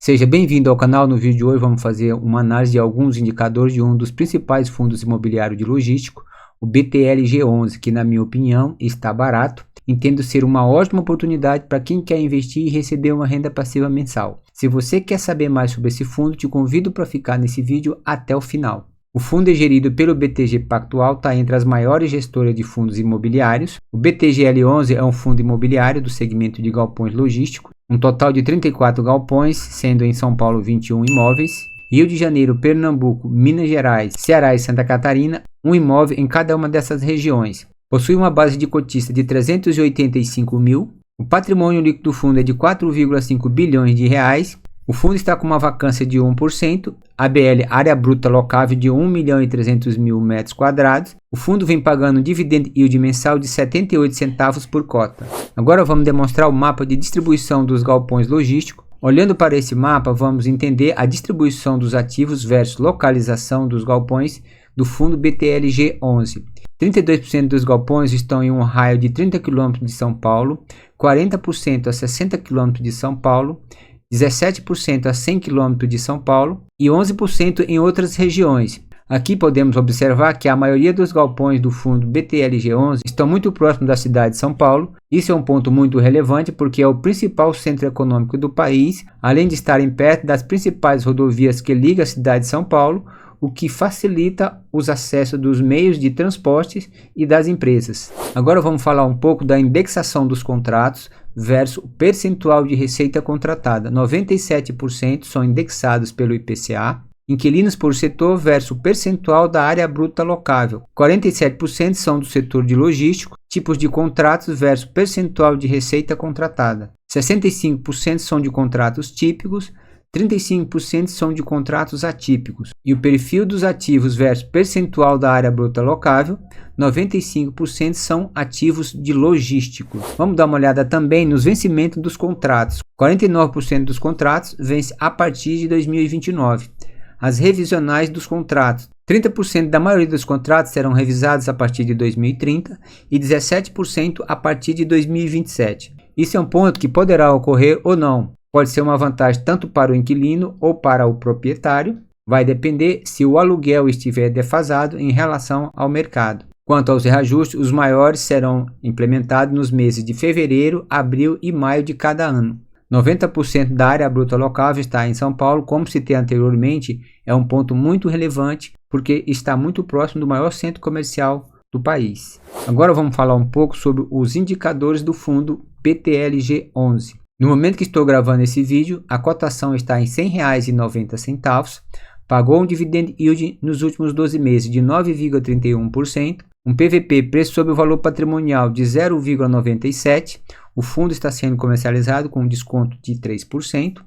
Seja bem-vindo ao canal. No vídeo de hoje vamos fazer uma análise de alguns indicadores de um dos principais fundos imobiliários de logístico, o BTLG11, que na minha opinião está barato. Entendo ser uma ótima oportunidade para quem quer investir e receber uma renda passiva mensal. Se você quer saber mais sobre esse fundo, te convido para ficar nesse vídeo até o final. O fundo é gerido pelo BTG Pactual, está entre as maiores gestoras de fundos imobiliários. O BTGL11 é um fundo imobiliário do segmento de galpões logísticos, um total de 34 galpões, sendo em São Paulo 21 imóveis, Rio de Janeiro, Pernambuco, Minas Gerais, Ceará e Santa Catarina, um imóvel em cada uma dessas regiões. Possui uma base de cotista de 385 mil, o patrimônio líquido do fundo é de 4,5 bilhões de reais, o fundo está com uma vacância de 1%, ABL, área bruta locável, de 1.300.000 metros quadrados. O fundo vem pagando um dividend yield mensal de 78 centavos por cota. Agora vamos demonstrar o mapa de distribuição dos galpões logísticos. Olhando para esse mapa, vamos entender a distribuição dos ativos versus localização dos galpões do fundo BTLG11. 32% dos galpões estão em um raio de 30 km de São Paulo, 40% a 60 km de São Paulo, 17% a 100 km de São Paulo e 11% em outras regiões. Aqui podemos observar que a maioria dos galpões do fundo BTLG11 estão muito próximos da cidade de São Paulo. Isso é um ponto muito relevante porque é o principal centro econômico do país, além de estarem perto das principais rodovias que ligam a cidade de São Paulo, o que facilita os acessos dos meios de transportes e das empresas. Agora vamos falar um pouco da indexação dos contratos versus o percentual de receita contratada. 97% são indexados pelo IPCA, inquilinos por setor versus o percentual da área bruta locável. 47% são do setor de logístico, tipos de contratos versus percentual de receita contratada. 65% são de contratos típicos, 35% são de contratos atípicos. E o perfil dos ativos versus percentual da área bruta locável, 95% são ativos de logístico. Vamos dar uma olhada também nos vencimentos dos contratos. 49% dos contratos vence a partir de 2029. As revisionais dos contratos. 30% da maioria dos contratos serão revisados a partir de 2030 e 17% a partir de 2027. Isso é um ponto que poderá ocorrer ou não. Pode ser uma vantagem tanto para o inquilino ou para o proprietário. Vai depender se o aluguel estiver defasado em relação ao mercado. Quanto aos reajustes, os maiores serão implementados nos meses de fevereiro, abril e maio de cada ano. 90% da área bruta locável está em São Paulo, como citei anteriormente, é um ponto muito relevante porque está muito próximo do maior centro comercial do país. Agora vamos falar um pouco sobre os indicadores do fundo BTLG11. No momento que estou gravando esse vídeo, a cotação está em R$ 100,90, pagou um dividend yield nos últimos 12 meses de 9,31%, um PVP, preço sobre o valor patrimonial, de 0,97%, o fundo está sendo comercializado com um desconto de 3%,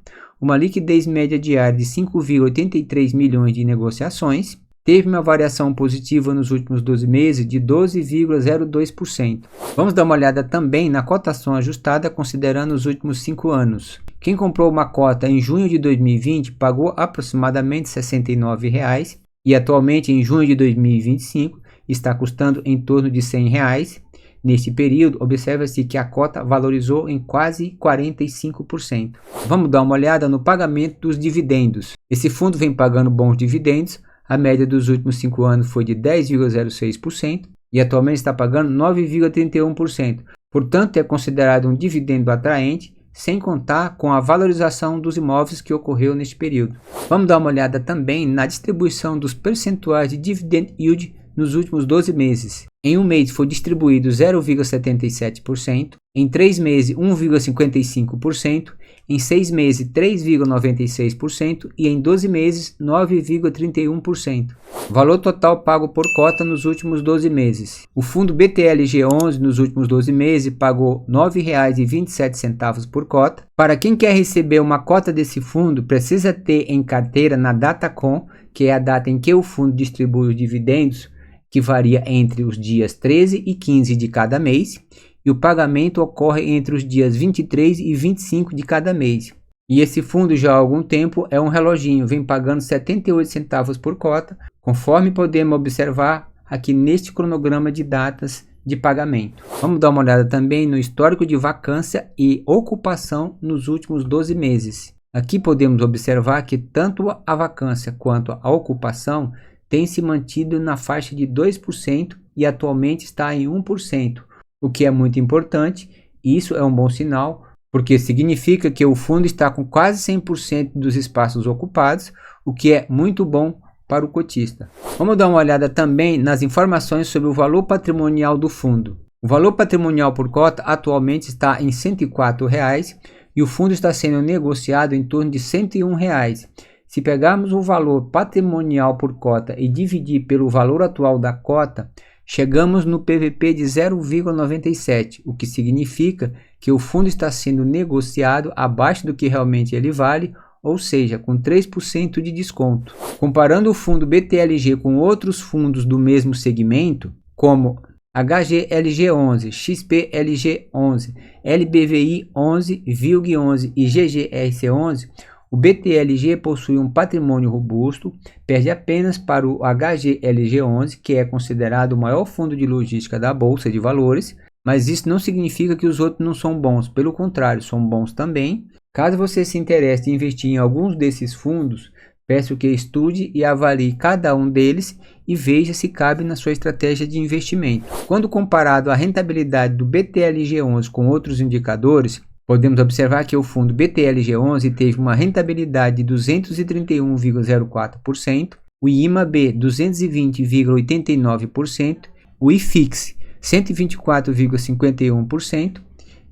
uma liquidez média diária de 5,83 milhões de negociações, teve uma variação positiva nos últimos 12 meses de 12,02%. Vamos dar uma olhada também na cotação ajustada considerando os últimos 5 anos. Quem comprou uma cota em junho de 2020 pagou aproximadamente R$ 69,00 e atualmente em junho de 2025 está custando em torno de R$ 100,00. Neste período, observa-se que a cota valorizou em quase 45%. Vamos dar uma olhada no pagamento dos dividendos. Esse fundo vem pagando bons dividendos. A média dos últimos 5 anos foi de 10,06% e atualmente está pagando 9,31%. Portanto, é considerado um dividendo atraente, sem contar com a valorização dos imóveis que ocorreu neste período. Vamos dar uma olhada também na distribuição dos percentuais de dividend yield nos últimos 12 meses. Em um mês foi distribuído 0,77%, em 3 meses 1,55%, em 6 meses 3,96% e em 12 meses 9,31%. Valor total pago por cota nos últimos 12 meses. O fundo BTLG11 nos últimos 12 meses pagou R$ 9,27 por cota. Para quem quer receber uma cota desse fundo, precisa ter em carteira na Datacom, que é a data em que o fundo distribui os dividendos, que varia entre os dias 13 e 15 de cada mês, e o pagamento ocorre entre os dias 23 e 25 de cada mês. E esse fundo já há algum tempo é um reloginho, vem pagando 78 centavos por cota, conforme podemos observar aqui neste cronograma de datas de pagamento. Vamos dar uma olhada também no histórico de vacância e ocupação nos últimos 12 meses. Aqui podemos observar que tanto a vacância quanto a ocupação tem se mantido na faixa de 2% e atualmente está em 1%, o que é muito importante. Isso é um bom sinal, porque significa que o fundo está com quase 100% dos espaços ocupados, o que é muito bom para o cotista. Vamos dar uma olhada também nas informações sobre o valor patrimonial do fundo. O valor patrimonial por cota atualmente está em R$ 104,00 e o fundo está sendo negociado em torno de R$ 101,00. Se pegarmos o valor patrimonial por cota e dividir pelo valor atual da cota, chegamos no PVP de 0,97, o que significa que o fundo está sendo negociado abaixo do que realmente ele vale, ou seja, com 3% de desconto. Comparando o fundo BTLG com outros fundos do mesmo segmento, como HGLG11, XPLG11, LBVI11, VILG11 e GGRC11, o BTLG possui um patrimônio robusto, perde apenas para o HGLG11, que é considerado o maior fundo de logística da Bolsa de Valores, mas isso não significa que os outros não são bons, pelo contrário, são bons também. Caso você se interesse em investir em alguns desses fundos, peço que estude e avalie cada um deles e veja se cabe na sua estratégia de investimento. Quando comparado a rentabilidade do BTLG11 com outros indicadores, podemos observar que o fundo BTLG11 teve uma rentabilidade de 231,04%, o IMAB 220,89%, o IFIX 124,51%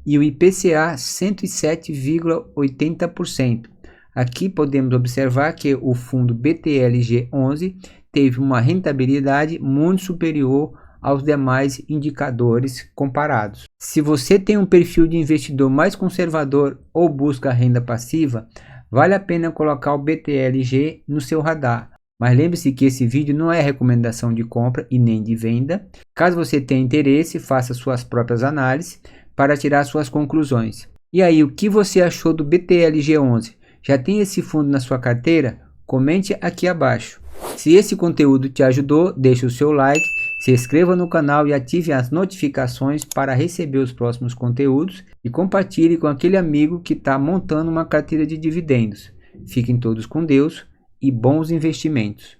e o IPCA 107,80%. Aqui podemos observar que o fundo BTLG11 teve uma rentabilidade muito superior aos demais indicadores comparados. Se você tem um perfil de investidor mais conservador ou busca renda passiva, vale a pena colocar o BTLG no seu radar. Mas lembre-se que esse vídeo não é recomendação de compra e nem de venda. Caso você tenha interesse, faça suas próprias análises para tirar suas conclusões. E aí, o que você achou do BTLG11? Já tem esse fundo na sua carteira? Comente aqui abaixo. Se esse conteúdo te ajudou, deixe o seu like, se inscreva no canal e ative as notificações para receber os próximos conteúdos e compartilhe com aquele amigo que está montando uma carteira de dividendos. Fiquem todos com Deus e bons investimentos.